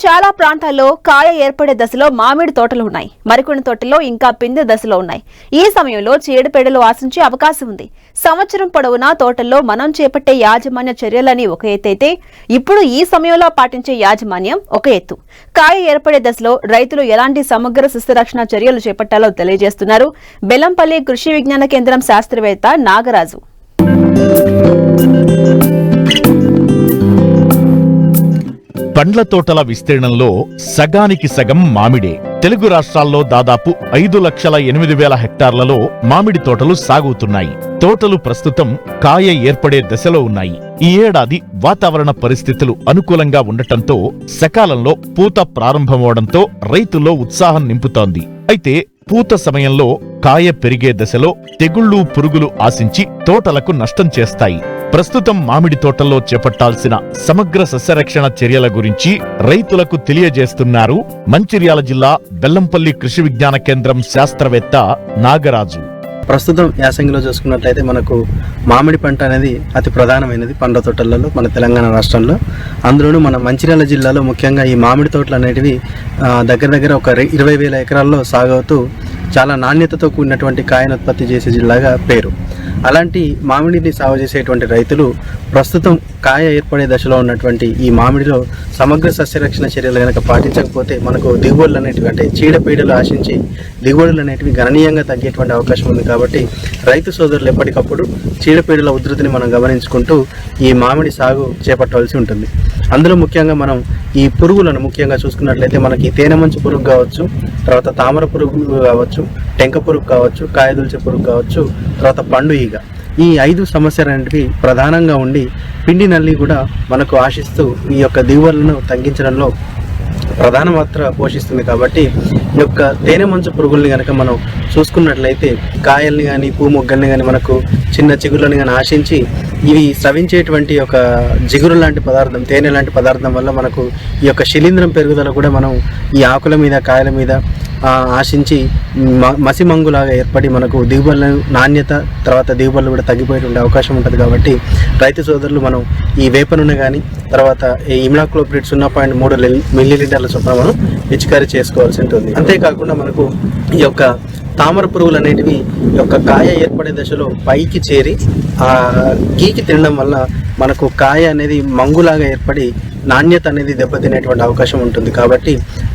చాలా ప్రాంతాల్లో కాయ ఏర్పడే దశలో మామిడి తోటలు ఉన్నాయి. మరికొన్ని తోటల్లో ఇంకా పిందె దశలో ఉన్నాయి. ఈ సమయంలో చీడపీడలు ఆశించే అవకాశం ఉంది. సంవత్సరం పొడవునా తోటల్లో మనం చేపట్టే యాజమాన్య చర్యలని ఒక ఎత్తైతే, ఇప్పుడు ఈ సమయంలో పాటించే యాజమాన్యం ఒక ఎత్తు. కాయ ఏర్పడే దశలో రైతులు ఎలాంటి సమగ్ర సస్యరక్షణ చర్యలు చేపట్టాలో తెలియజేస్తున్నారు బెల్లంపల్లి కృషి విజ్ఞాన కేంద్రం శాస్త్రవేత్త నాగరాజు. పండ్ల తోటల విస్తీర్ణంలో సగానికి సగం మామిడే. తెలుగు రాష్ట్రాల్లో దాదాపు 5,08,000 హెక్టార్లలో మామిడి తోటలు సాగుతున్నాయి. తోటలు ప్రస్తుతం కాయ ఏర్పడే దశలో ఉన్నాయి. ఈ ఏడాది వాతావరణ పరిస్థితులు అనుకూలంగా ఉండటంతో సకాలంలో పూత ప్రారంభమవడంతో రైతుల్లో ఉత్సాహం నింపుతోంది. అయితే పూత సమయంలో కాయ పెరిగే దశలో తెగుళ్లు, పురుగులు ఆశించి తోటలకు నష్టం చేస్తాయి. ప్రస్తుతం మామిడి తోటల్లో చేపట్టాల్సిన సమగ్ర సస్యరక్షణ చర్యల గురించి రైతులకు తెలియజేస్తున్నారు మంచిర్యాల జిల్లా బెల్లంపల్లి కృషి విజ్ఞాన కేంద్రం శాస్త్రవేత్త నాగరాజు. ప్రస్తుతం యాసంగిలో చూసుకున్నట్లయితే మనకు మామిడి పంట అనేది అతి ప్రధానమైనది పండ్ల తోటలలో మన తెలంగాణ రాష్ట్రంలో. అందులోనూ మన మంచిర్యాల జిల్లాలో ముఖ్యంగా ఈ మామిడి తోటలు అనేటివి దగ్గర ఒక 20,000 ఎకరాల్లో సాగవుతూ చాలా నాణ్యతతో కూడినటువంటి కాయను ఉత్పత్తి చేసే జిల్లాగా పేరు. అలాంటి మామిడిని సాగు చేసేటువంటి రైతులు ప్రస్తుతం కాయ ఏర్పడే దశలో ఉన్నటువంటి ఈ మామిడిలో సమగ్ర సస్యరక్షణ చర్యలు కనుక పాటించకపోతే మనకు దిగుబడులు అనేటివి, అంటే చీడపీడలు ఆశించి దిగుబడులు అనేటివి గణనీయంగా తగ్గేటువంటి అవకాశం ఉంది. కాబట్టి రైతు సోదరులు ఎప్పటికప్పుడు చీడపీడల ఉధృతిని మనం గమనించుకుంటూ ఈ మామిడి సాగు చేపట్టవలసి ఉంటుంది. అందులో ముఖ్యంగా మనం ఈ పురుగులను ముఖ్యంగా చూసుకున్నట్లయితే మనకి తేనెమంచు పురుగు కావచ్చు, తర్వాత తామర పురుగు కావచ్చు, టెంక పురుగు కావచ్చు, కాయదుల్చే పురుగు కావచ్చు, తర్వాత పండు ఈగ, ఈ 5 సమస్యలు అనేటివి ప్రధానంగా ఉండి పిండి నల్లి కూడా మనకు ఆశిస్తూ ఈ యొక్క దిగుబడులను తగ్గించడంలో ప్రధాన పాత్ర పోషిస్తుంది. కాబట్టి ఈ యొక్క తేనె మంచు పురుగుల్ని కనుక మనం చూసుకున్నట్లయితే కాయల్ని కానీ పూ మొగ్గల్ని కానీ మనకు చిన్న చిగుళ్ళని కానీ ఆశించి ఇవి స్రవించేటువంటి ఒక జిగురు లాంటి పదార్థం, తేనె లాంటి పదార్థం వల్ల మనకు ఈ యొక్క శిలీంధ్రం పెరుగుదల కూడా మనం ఈ ఆకుల మీద, కాయల మీద ఆశించి మసిమంగులాగా ఏర్పడి మనకు దిగుబడుల నాణ్యత, తర్వాత దిగుబడులు కూడా తగ్గిపోయేటువంటి అవకాశం ఉంటుంది. కాబట్టి రైతు సోదరులు మనం ఈ వేప నూనె కానీ, తర్వాత ఈ ఇమ్లాక్లోప్రిడ్ 0.3 మిల్లీలీటర్ల చొప్పున మనం పిచికారీ చేసుకోవాల్సి ఉంటుంది. అంతేకాకుండా మనకు ఈ యొక్క తామర పురుగులు అనేటివి ఈ యొక్క కాయ ఏర్పడే దశలో పైకి చేరి గీకి తినడం వల్ల మనకు కాయ అనేది మంగులాగా ఏర్పడి నాణ్యత అనేది దెబ్బతినేటువంటి అవకాశం ఉంటుంది. కాబట్టి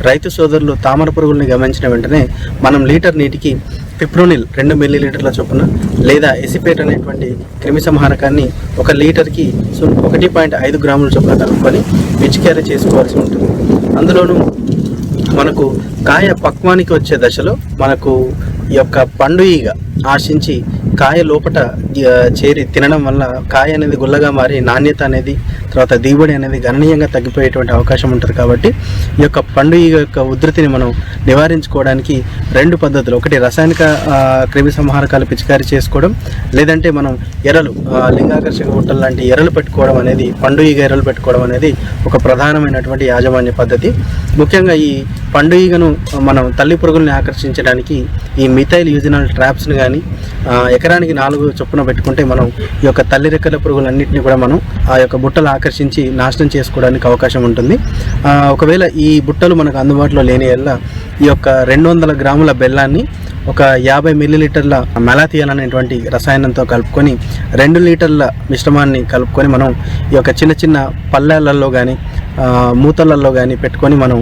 రైతు సోదరులు తామర పురుగుల్ని గమనించిన వెంటనే మనం లీటర్ నీటికి పిప్రోనిల్ 2 మిల్లీలీటర్ల చొప్పున లేదా ఎసిపేట్ అనేటువంటి క్రిమి సంహారకాన్ని 1 లీటర్కి 1.5 గ్రాముల చొప్పున కలుపుకొని పిచికారీ చేసుకోవాల్సి ఉంటుంది. అందులోనూ మనకు కాయ పక్వానికి వచ్చే దశలో మనకు ఈ యొక్క పండు ఈగ ఆశించి కాయ లోపట చేరి తినడం వల్ల కాయ అనేది గుల్లగా మారి నాణ్యత అనేది, తర్వాత దిగుబడి అనేది గణనీయంగా తగ్గిపోయేటువంటి అవకాశం ఉంటుంది. కాబట్టి ఈ యొక్క పండు ఈగ యొక్క ఉధృతిని మనం నివారించుకోవడానికి 2 పద్ధతులు, ఒకటి రసాయనిక క్రిమి సంహారకాలు పిచికారీ చేసుకోవడం, లేదంటే మనం ఎరలు, లింగాకర్షక బుట్టలు లాంటి ఎరలు పెట్టుకోవడం అనేది, పండు ఈగ ఎరలు పెట్టుకోవడం అనేది ఒక ప్రధానమైనటువంటి యాజమాన్య పద్ధతి. ముఖ్యంగా ఈ పండు ఈగను మనం తల్లి పురుగుల్ని ఆకర్షించడానికి ఈ మిథైల్ యూజినాల్ ట్రాప్స్ని కానీ ఎకరానికి 4 చొప్పున పెట్టుకుంటే మనం ఈ యొక్క తల్లి రెక్కల పురుగులన్నింటినీ కూడా మనం ఆ యొక్క బుట్టలు ఆకర్షించి నాశనం చేసుకోవడానికి అవకాశం ఉంటుంది. ఒకవేళ ఈ బుట్టలు మనకు అందుబాటులో లేని వల్ల ఈ యొక్క 200 గ్రాముల బెల్లాన్ని ఒక 50 మిల్లీలీటర్ల మెలాథియాన్ అనేటువంటి రసాయనంతో కలుపుకొని 2 లీటర్ల మిశ్రమాన్ని కలుపుకొని మనం ఈ యొక్క చిన్న చిన్న పల్లెలలో కానీ మూతలలో కానీ పెట్టుకొని మనం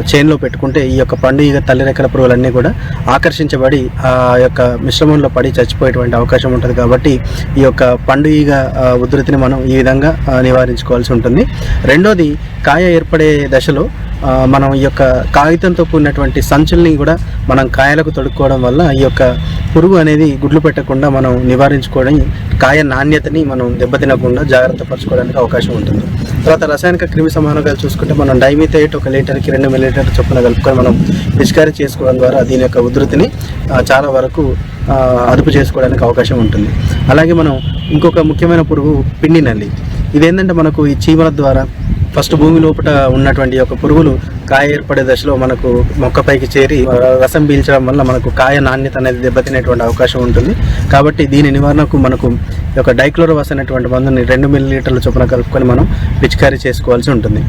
చైన్లో పెట్టుకుంటే ఈ యొక్క పండు ఈగ, తల్లి రెక్కల పురుగులన్నీ కూడా ఆకర్షించబడి ఆ యొక్క మిశ్రమంలో పడి చచ్చిపోయేటువంటి అవకాశం ఉంటుంది. కాబట్టి ఈ యొక్క పండు ఈగ ఉధృతిని మనం ఈ విధంగా నివారించుకోవాల్సి ఉంటుంది. రెండోది, కాయ ఏర్పడే దశలో మనం ఈ యొక్క కాగితంతో కూడినటువంటి సంచుల్ని కూడా మనం కాయలకు తొడుక్కోవడం వల్ల ఈ యొక్క పురుగు అనేది గుడ్లు పెట్టకుండా మనం నివారించుకోవడం, కాయ నాణ్యతని మనం దెబ్బతినకుండా జాగ్రత్త పరచుకోవడానికి అవకాశం ఉంటుంది. తర్వాత రసాయనిక క్రిమి సంహారకాలు చూసుకుంటే మనం డైమిథైట్ 1 లీటర్కి 2 మిల్లీలీటర్ల చొప్పున కలుపుకొని మనం పిచికారీ చేసుకోవడం ద్వారా దీని యొక్క ఉధృతిని చాలా వరకు అదుపు చేసుకోవడానికి అవకాశం ఉంటుంది. అలాగే మనం ఇంకొక ముఖ్యమైన పురుగు పిండి నల్లి. ఇదేంటంటే మనకు ఈ చీమల ద్వారా ఫస్ట్ భూమి లోపల ఉన్నటువంటి యొక్క పురుగులు కాయ ఏర్పడే దశలో మనకు మొక్కపైకి చేరి రసం పీల్చడం వల్ల మనకు కాయ నాణ్యత అనేది దెబ్బతినేటువంటి అవకాశం ఉంటుంది. కాబట్టి దీని నివారణకు మనకు యొక్క డైక్లోరోవాస్ అనేటువంటి మందుని 2 మిల్లీలీటర్ల చొప్పున కలుపుకొని మనం పిచికారీ చేసుకోవాల్సి ఉంటుంది.